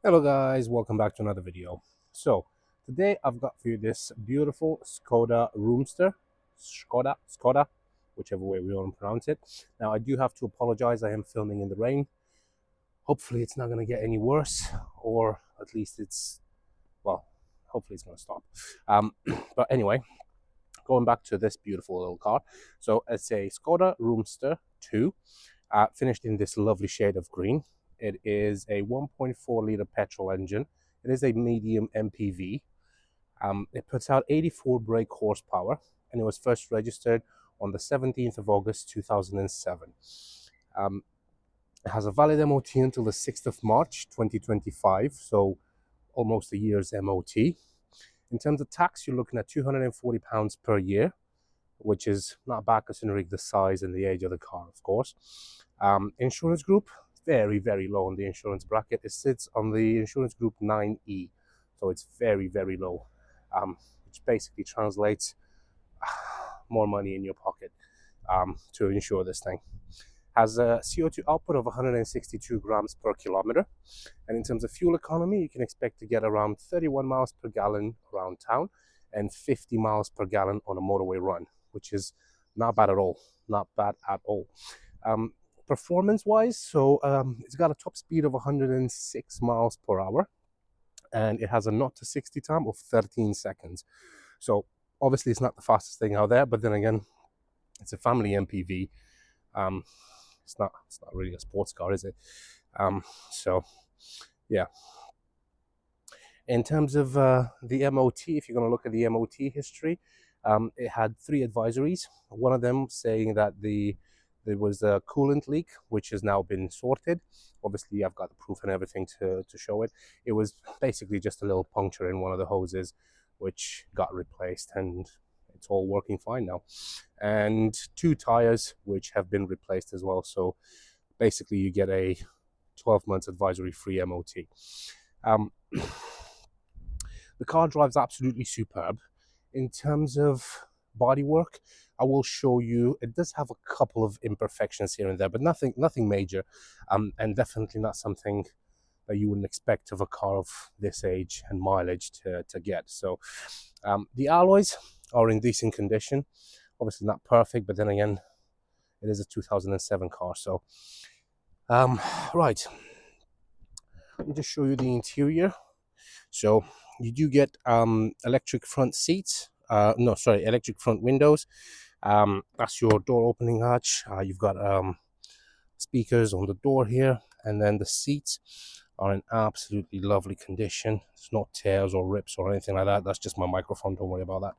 Hello guys, welcome back to another video. So today I've got for you this beautiful Skoda Roomster, Skoda, whichever way we want to pronounce it. Now I do have to apologize, I am filming in the rain. Hopefully it's not going to get any worse, or at least hopefully it's going to stop. But anyway, going back to this beautiful little car. So it's a Skoda Roomster 2, finished in this lovely shade of green. It is a 1.4 liter petrol engine. It is a medium MPV. It puts out 84 brake horsepower, and it was first registered on the 17th of August 2007. It has a valid MOT until the 6th of March 2025, so almost a year's MOT. In terms of tax, you're looking at £240 per year, which is not bad considering the size and the age of the car, of course. Insurance group, very, very low on the insurance bracket. It sits on the insurance group 9E, so it's very, very low, which basically translates more money in your pocket to insure this thing. Has a CO2 output of 162 grams per kilometer, and in terms of fuel economy, you can expect to get around 31 miles per gallon around town and 50 miles per gallon on a motorway run, which is not bad at all. Not bad at all. Performance-wise, so it's got a top speed of 106 miles per hour, and it has a 0 to 60 time of 13 seconds. So obviously it's not the fastest thing out there, but then again, it's a family MPV. It's not really a sports car, is it? So yeah. In terms of the MOT, if you're going to look at the MOT history, it had 3 advisories. One of them saying that there was a coolant leak, which has now been sorted. Obviously, I've got the proof and everything to show it. It was basically just a little puncture in one of the hoses, which got replaced, and it's all working fine now. And 2 tires, which have been replaced as well. So basically, you get a 12 months advisory-free MOT. The car drives absolutely superb. In terms of bodywork, I will show you, it does have a couple of imperfections here and there, but nothing major, and definitely not something that you wouldn't expect of a car of this age and mileage to get. So the alloys are in decent condition. Obviously not perfect, but then again, it is a 2007 car. So right, let me just show you the interior. So you do get electric front seats. Electric front windows. That's your door opening hatch. You've got speakers on the door here, and then the seats are in absolutely lovely condition. There's no tears or rips or anything like that. That's just my microphone, don't worry about that.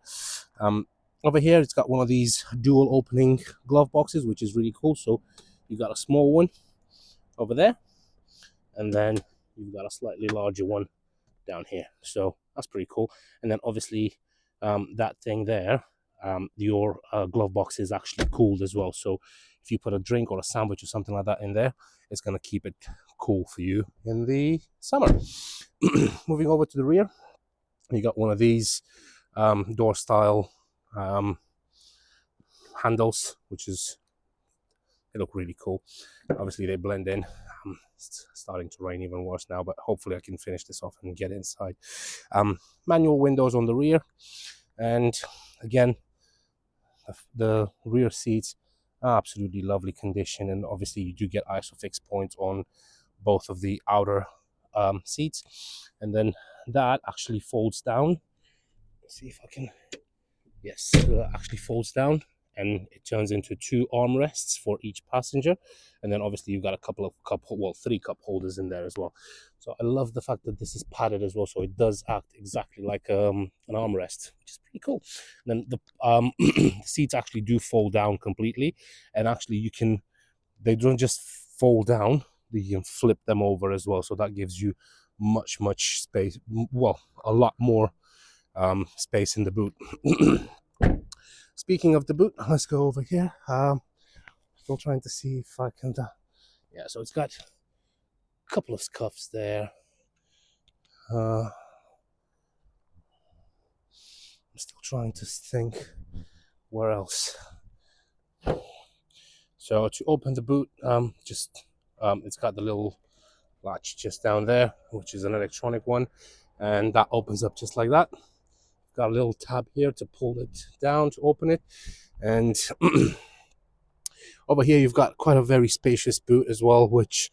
Over here, it's got one of these dual opening glove boxes, which is really cool. So you've got a small one over there, and then you've got a slightly larger one down here. So that's pretty cool. And then obviously that thing there, your glove box is actually cooled as well. So if you put a drink or a sandwich or something like that in there, it's going to keep it cool for you in the summer. Moving over to the rear, you got one of these door style handles, they look really cool. Obviously they blend in. It's starting to rain even worse now, but hopefully I can finish this off and get inside. Manual windows on the rear, and again, the rear seats are absolutely lovely condition, and obviously you do get ISOFIX points on both of the outer seats, and then that actually folds down. Let's see if I can. Yes, it actually folds down, and it turns into 2 armrests for each passenger, and then obviously you've got a 3 cup holders in there as well. So I love the fact that this is padded as well, so it does act exactly like an armrest, which is pretty cool. And then the seats actually do fold down completely, and actually they don't just fold down, you can flip them over as well, so that gives you much space, a lot more space in the boot. Speaking of the boot, let's go over here. Still trying to see if I can. Yeah, so it's got a couple of scuffs there. I'm still trying to think where else. So to open the boot, it's got the little latch just down there, which is an electronic one, and that opens up just like that. Got a little tab here to pull it down to open it, and over here you've got quite a very spacious boot as well, which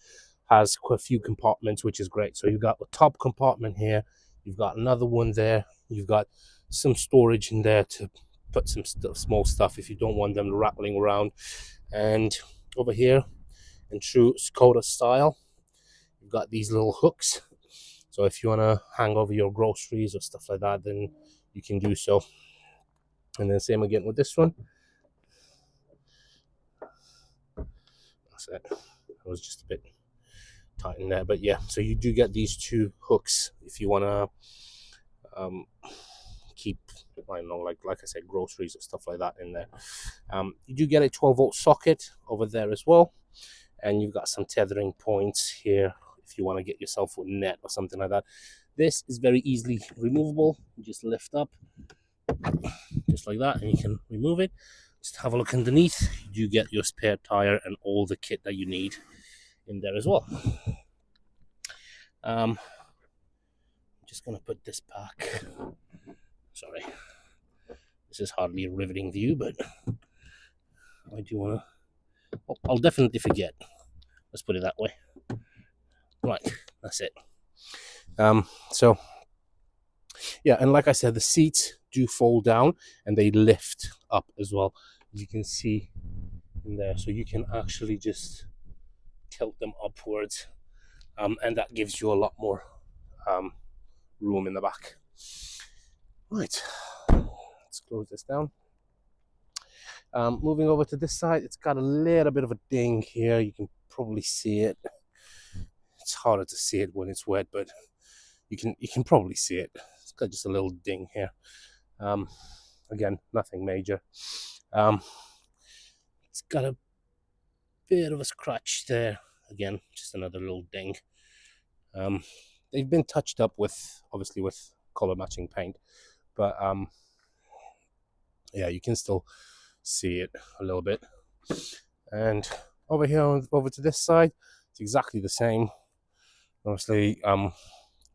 has quite a few compartments, which is great. So you've got the top compartment here, you've got another one there, you've got some storage in there to put some small stuff if you don't want them rattling around. And over here, in true Skoda style, you've got these little hooks. So if you want to hang over your groceries or stuff like that, then you can do so. And then same again with this one. That's it. It was just a bit tight in there, but yeah. So you do get these two hooks if you want to keep, I don't know, like I said, groceries or stuff like that in there. You do get a 12-volt socket over there as well, and you've got some tethering points here if you want to get yourself a net or something like that. This is very easily removable. You just lift up just like that and you can remove it. Just have a look underneath. You do get your spare tire and all the kit that you need in there as well. I'm just gonna put this back. Sorry, this is hardly a riveting view, but I do want to, I'll definitely forget, let's put it that way. Right, that's it. So yeah, and like I said, the seats do fold down and they lift up as well, as you can see in there. So you can actually just tilt them upwards, and that gives you a lot more room in the back. Right, let's close this down. Moving over to this side, it's got a little bit of a ding here. You can probably see it. It's harder to see it when it's wet, but you can probably see it. It's got just a little ding here. Again, nothing major. It's got a bit of a scratch there. Again, just another little ding. They've been touched up with, obviously, with color matching paint, but yeah, you can still see it a little bit. And over here, over to this side, it's exactly the same. Obviously,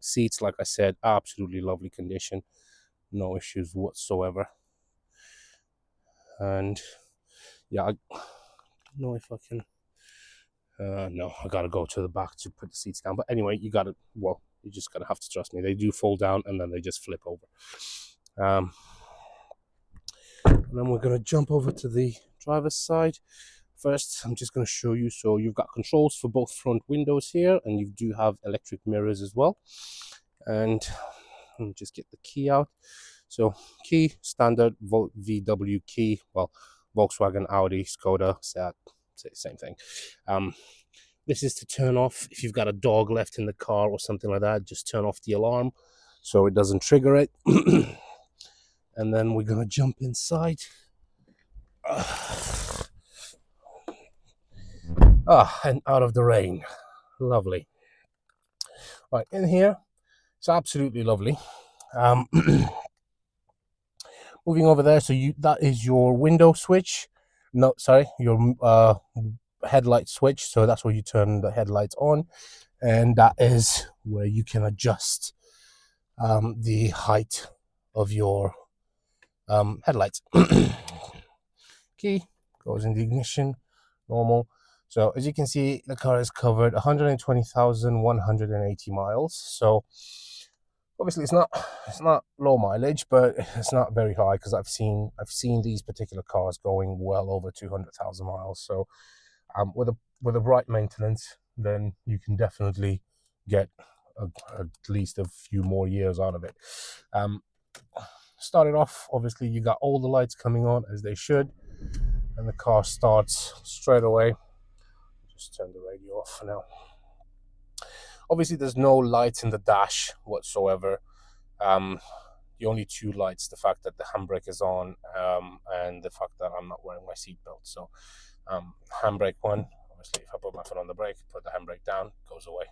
seats, like I said, absolutely lovely condition, no issues whatsoever. And yeah, I don't know if I can. No, I gotta go to the back to put the seats down. But anyway, you just gotta have to trust me. They do fold down and then they just flip over. And then we're gonna jump over to the driver's side. First, I'm just gonna show you. So you've got controls for both front windows here, and you do have electric mirrors as well. And let me just get the key out. So key, standard VW key. Well, Volkswagen, Audi, Skoda, Seat, same thing. This is to turn off if you've got a dog left in the car or something like that. Just turn off the alarm so it doesn't trigger it. And then we're gonna jump inside. And out of the rain. Lovely. Right, in here, it's absolutely lovely. Moving over there, so that is your window switch. No, sorry, your headlight switch. So that's where you turn the headlights on, and that is where you can adjust the height of your headlights. Key goes in the ignition, normal. So as you can see, the car has covered 120,180 miles. So obviously it's not low mileage, but it's not very high, because I've seen these particular cars going well over 200,000 miles. So with the right maintenance, then you can definitely get at least a few more years out of it. Started off, obviously you got all the lights coming on as they should, and the car starts straight away. Just turn the radio off for now. Obviously there's no lights in the dash whatsoever. The only two lights, the fact that the handbrake is on, and the fact that I'm not wearing my seatbelt. So handbrake one, obviously if I put my foot on the brake, put the handbrake down, goes away.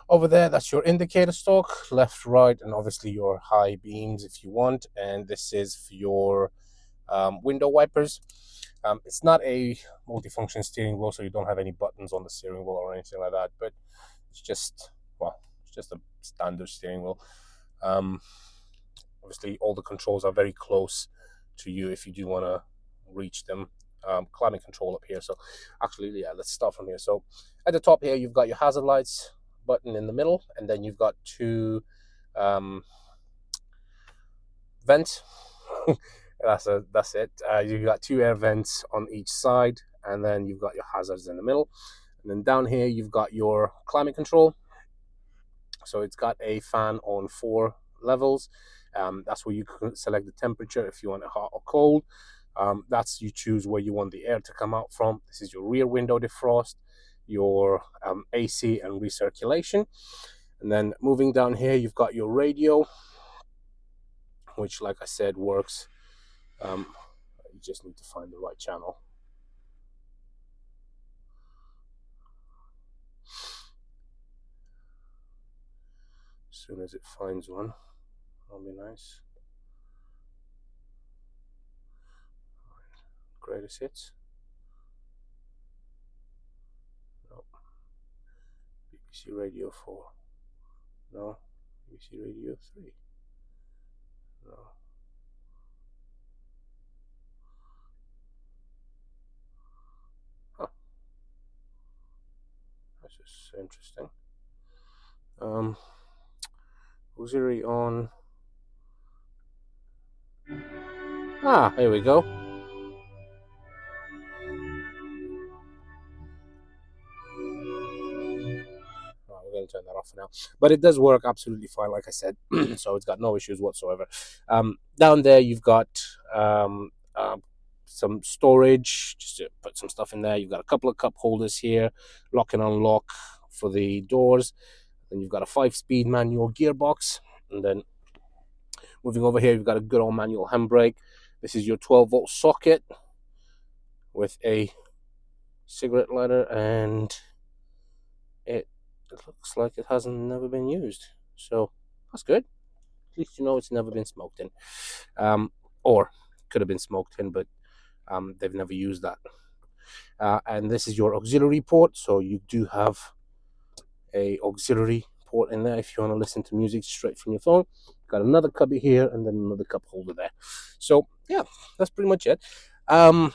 Over there, that's your indicator stalk, left, right, and obviously your high beams if you want. And this is for your window wipers. It's not a multifunction steering wheel, so you don't have any buttons on the steering wheel or anything like that, but it's just, well, it's just a standard steering wheel. Um, Obviously, all the controls are very close to you if you do want to reach them. Climate control up here. So actually, yeah, let's start from here. So at the top here, you've got your hazard lights button in the middle, and then you've got two vents. That's it. You've got two air vents on each side, and then you've got your hazards in the middle. And then down here, you've got your climate control. So it's got a fan on 4 levels. That's where you can select the temperature if you want it hot or cold. That's you choose where you want the air to come out from. This is your rear window defrost, your AC and recirculation. And then moving down here, you've got your radio, which, like I said, works. You just need to find the right channel. As soon as it finds one, that'll be nice. Greatest hits. No. BBC Radio 4. No. BBC Radio 3. No. Huh. That's just interesting. Auxiliary on. Ah, here we go. We're going to turn that off for now. But it does work absolutely fine, like I said. So it's got no issues whatsoever. Down there, you've got some storage, just to put some stuff in there. You've got a couple of cup holders here, lock and unlock for the doors. Then you've got a 5-speed manual gearbox. And then moving over here, you've got a good old manual handbrake. This is your 12-volt socket with a cigarette lighter, and it looks like it hasn't never been used. So that's good. At least you know it's never been smoked in. Or could have been smoked in, but they've never used that. And this is your auxiliary port. So you do have a auxiliary port in there if you want to listen to music straight from your phone. Got another cubby here and then another cup holder there. So yeah, that's pretty much it. I'm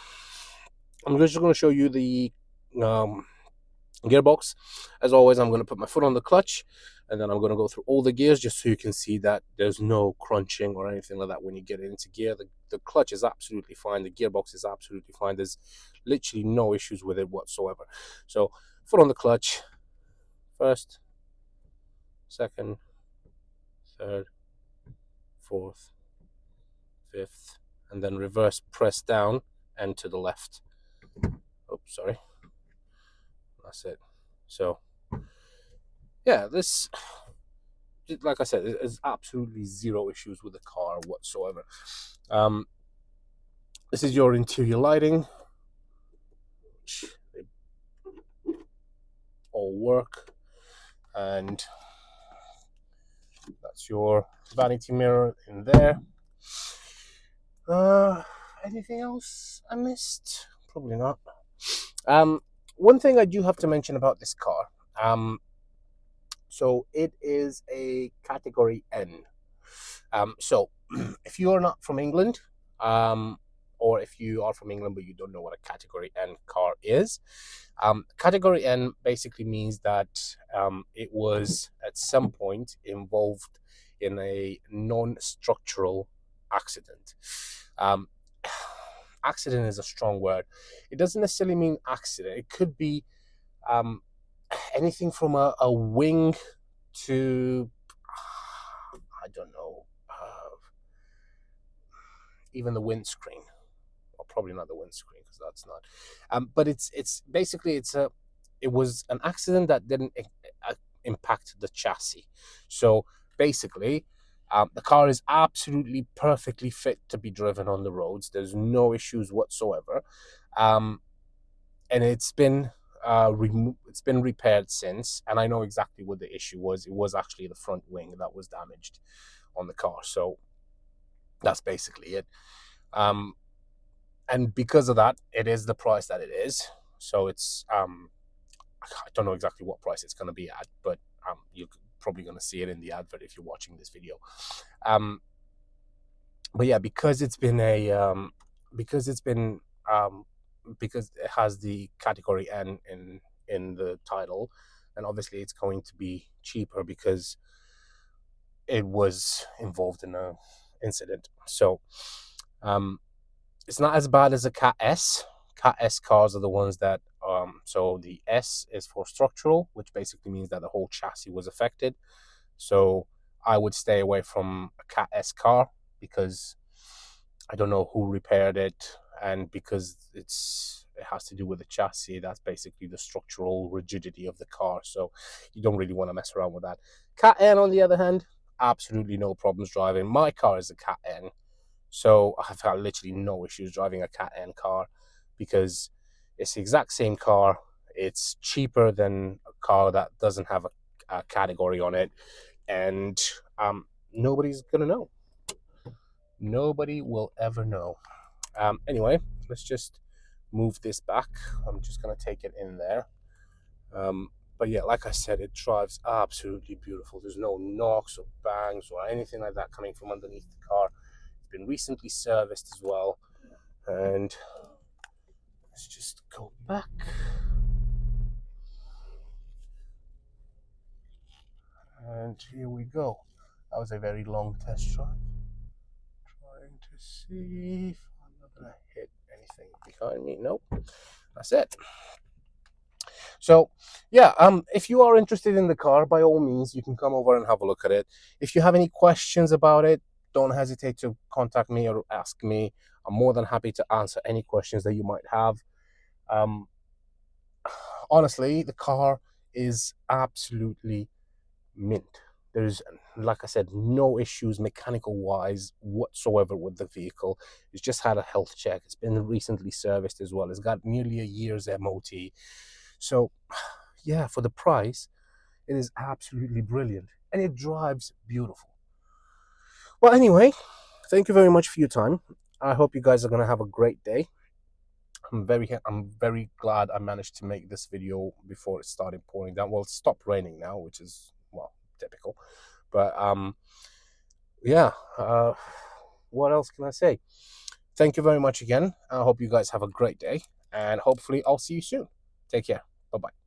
just going to show you the gearbox. As always, I'm going to put my foot on the clutch, and then I'm going to go through all the gears just so you can see that there's no crunching or anything like that when you get into gear. The clutch is absolutely fine. The gearbox is absolutely fine. There's literally no issues with it whatsoever. So foot on the clutch, first, second, third, fourth, fifth, and then reverse press down and to the left. Oh, sorry. That's it. So yeah, this, like I said, there's absolutely zero issues with the car whatsoever. This is your interior lighting, which they all work, and that's your vanity mirror in there. Anything else I missed? Probably not. One thing I do have to mention about this car, so it is a category N. So if you are not from England, or if you are from England but you don't know what a category N car is, category N basically means that it was at some point involved in a non-structural accident. Accident is a strong word. It doesn't necessarily mean accident. It could be anything from a wing to, I don't know, even the windscreen. Well, probably not the windscreen because that's not. But it's basically it was an accident that didn't impact the chassis. So basically, the car is absolutely perfectly fit to be driven on the roads. There's no issues whatsoever, and it's been repaired since. And I know exactly what the issue was. It was actually the front wing that was damaged on the car. So that's basically it. And because of that, it is the price that it is. So it's I don't know exactly what price it's going to be at, but you're probably going to see it in the advert if you're watching this video. But yeah, because it's been because it has the category N in the title, and obviously it's going to be cheaper because it was involved in a incident. So it's not as bad as a Cat S. Cat S cars are the ones that so the S is for structural, which basically means that the whole chassis was affected. So I would stay away from a Cat S car because I don't know who repaired it, and because it has to do with the chassis. That's basically the structural rigidity of the car. So you don't really want to mess around with that. Cat N, on the other hand, absolutely no problems driving. My car is a Cat N, so I've had literally no issues driving a Cat N car because it's the exact same car. It's cheaper than a car that doesn't have a category on it, and nobody's gonna know. Nobody will ever know. Anyway, let's just move this back. I'm just gonna take it in there. But yeah, like I said, it drives absolutely beautiful. There's no knocks or bangs or anything like that coming from underneath the car. It's been recently serviced as well. And let's just go back. And here we go. That was a very long test drive. Trying to see if I'm not gonna hit anything behind me. Nope. That's it. So yeah, if you are interested in the car, by all means, you can come over and have a look at it. If you have any questions about it, don't hesitate to contact me or ask me. I'm more than happy to answer any questions that you might have. Um, Honestly, the car is absolutely mint. There's, like I said, no issues mechanical wise whatsoever with the vehicle. It's just had a health check. It's been recently serviced as well. It's got nearly a year's MOT. So yeah, for the price, it is absolutely brilliant and it drives beautiful. Well, anyway, thank you very much for your time. I hope you guys are going to have a great day. I'm very glad I managed to make this video before it started pouring down. Well, it stopped raining now, which is, well, typical. But yeah, what else can I say? Thank you very much again. I hope you guys have a great day, and hopefully I'll see you soon. Take care. Bye-bye.